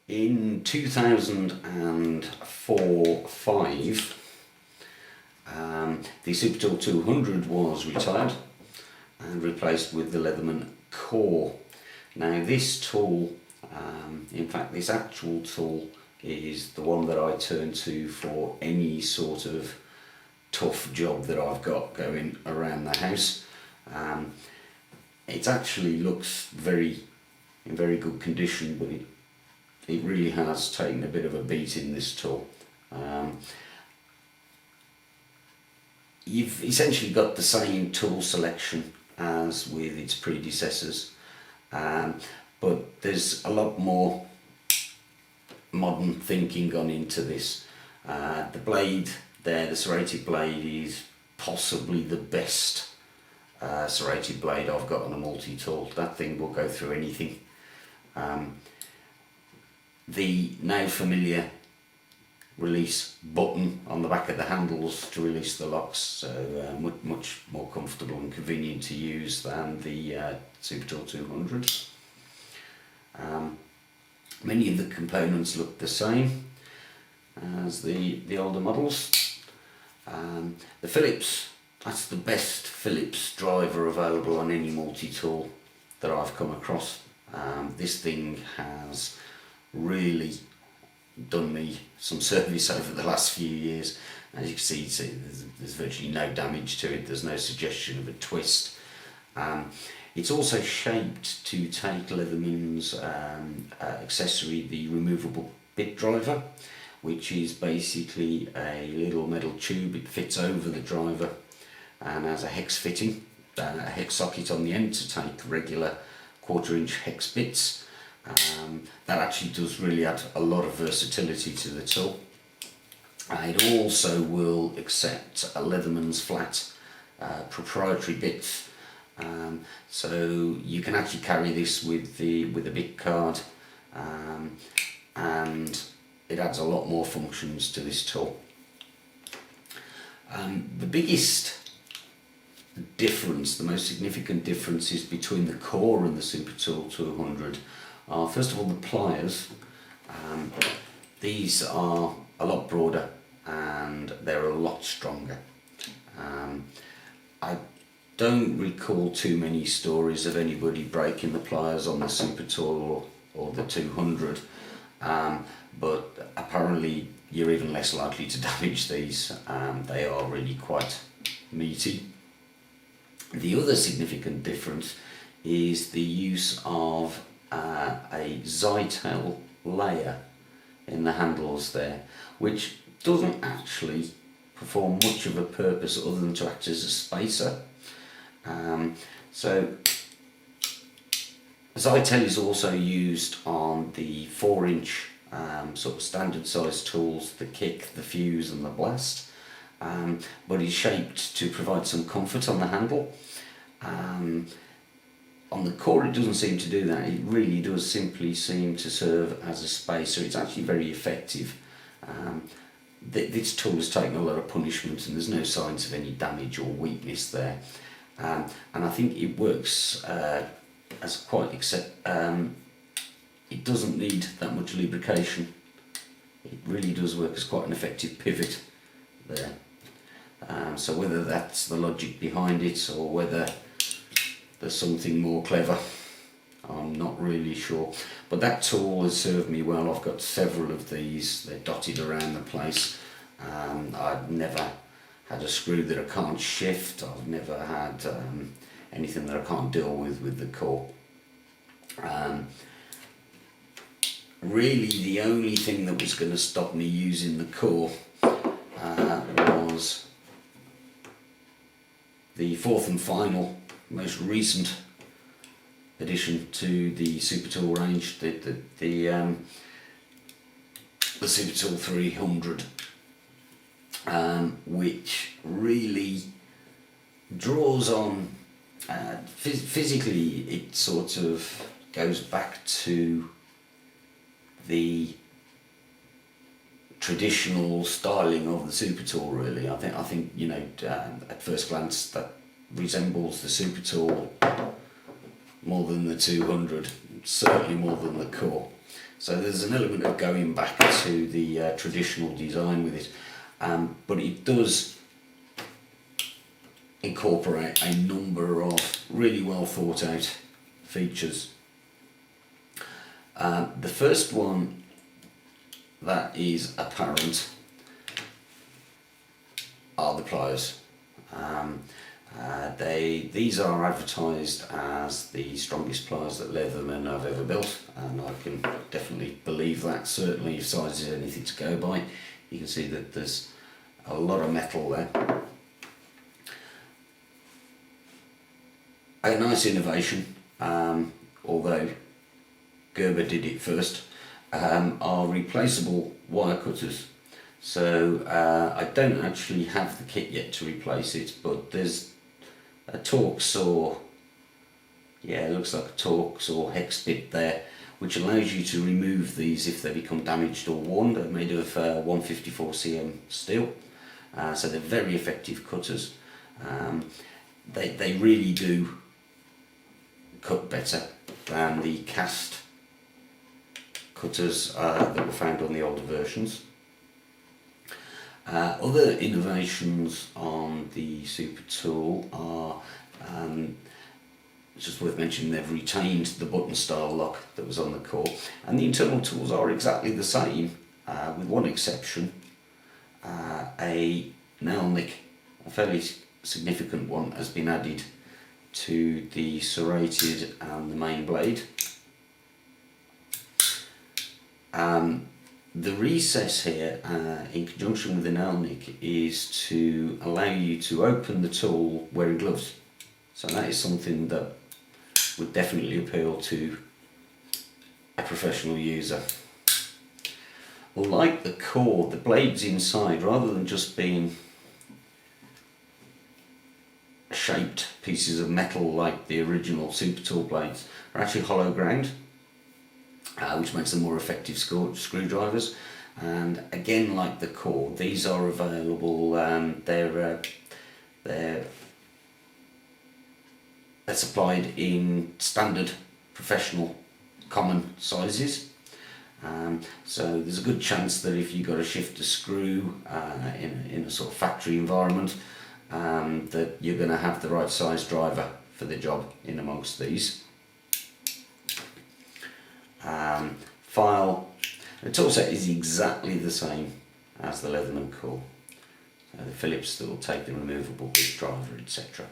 In 2004-5, the Supertool 200 was retired and replaced with the Leatherman Core. Now this tool, in fact this actual tool, is the one that I turn to for any sort of tough job that I've got going around the house. It actually looks in very good condition, but it really has taken a bit of a beating, this tool. You've essentially got the same tool selection as with its predecessors, but there's a lot more modern thinking gone into this. The blade there, the serrated blade, is possibly the best serrated blade I've got on a multi-tool. That thing will go through anything. The now familiar release button on the back of the handles to release the locks, so much more comfortable and convenient to use than the Supertool 200. Many of the components look the same as the older models. The Phillips, that's the best Phillips driver available on any multi-tool that I've come across. This thing has really done me some service over the last few years. As you can see, there's virtually no damage to it, there's no suggestion of a twist. It's also shaped to take Leatherman's accessory, the removable bit driver, which is basically a little metal tube. It fits over the driver and has a hex fitting, a hex socket on the end to take regular 1/4 inch hex bits. That actually does really add a lot of versatility to the tool. It also will accept a Leatherman's flat proprietary bits, so you can actually carry this with a bit card, and it adds a lot more functions to this tool. The biggest difference, the most significant differences between the Core and the Supertool 200 are, first of all, the pliers. These are a lot broader and they're a lot stronger. I don't recall too many stories of anybody breaking the pliers on the Supertool or the 200, but apparently you're even less likely to damage these. They are really quite meaty. The other significant difference is the use of a Zytel layer in the handles there, which doesn't actually perform much of a purpose other than to act as a spacer. So Zytel is also used on the 4-inch sort of standard size tools, the kick, the fuse and the blast, but is shaped to provide some comfort on the handle. On the Core it doesn't seem to do that. It really does simply seem to serve as a spacer. It's actually very effective. This tool has taken a lot of punishment and there's no signs of any damage or weakness there. And I think it works as quite it doesn't need that much lubrication. It really does work as quite an effective pivot there. So whether that's the logic behind it or whether there's something more clever, I'm not really sure. But that tool has served me well. I've got several of these. They're dotted around the place. I've never had a screw that I can't shift. I've never had anything that I can't deal with the Core. Really the only thing that was going to stop me using the Core was the fourth and final, most recent addition to the Supertool range, the Supertool 300, which really draws on, physically it sort of goes back to the traditional styling of the Supertool. Really, I think you know, at first glance that resembles the Supertool more than the 200, certainly more than the Core. So there's an element of going back to the traditional design with it, but it does incorporate a number of really well thought out features. The first one that is apparent are the pliers. These are advertised as the strongest pliers that Leatherman have ever built, and I can definitely believe that. Certainly if size is anything to go by, you can see that there's a lot of metal there. A nice innovation, although Gerber did it first, are replaceable wire cutters. So I don't actually have the kit yet to replace it, but there's a torque saw, yeah, it looks like a torque saw hex bit there, which allows you to remove these if they become damaged or worn. They're made of 154 cm steel, so they're very effective cutters. They really do cut better than the cast cutters that were found on the older versions. Other innovations on the Supertool are, it's just worth mentioning, they've retained the button style lock that was on the core, and the internal tools are exactly the same, with one exception. A nail nick, a fairly significant one, has been added to the serrated and the main blade. The recess here, in conjunction with the nail nick, is to allow you to open the tool wearing gloves. So that is something that would definitely appeal to a professional user. Like the core, the blades inside, rather than just being shaped pieces of metal like the original Supertool blades, are actually hollow ground, which makes them more effective screwdrivers. And again, like the core, these are available. They're supplied in standard, professional, common sizes. So there's a good chance that if you got to shift a screw in a sort of factory environment, that you're going to have the right size driver for the job in amongst these. File, the tool set is exactly the same as the Leatherman core. So the Phillips that will take the removable bit driver, etc.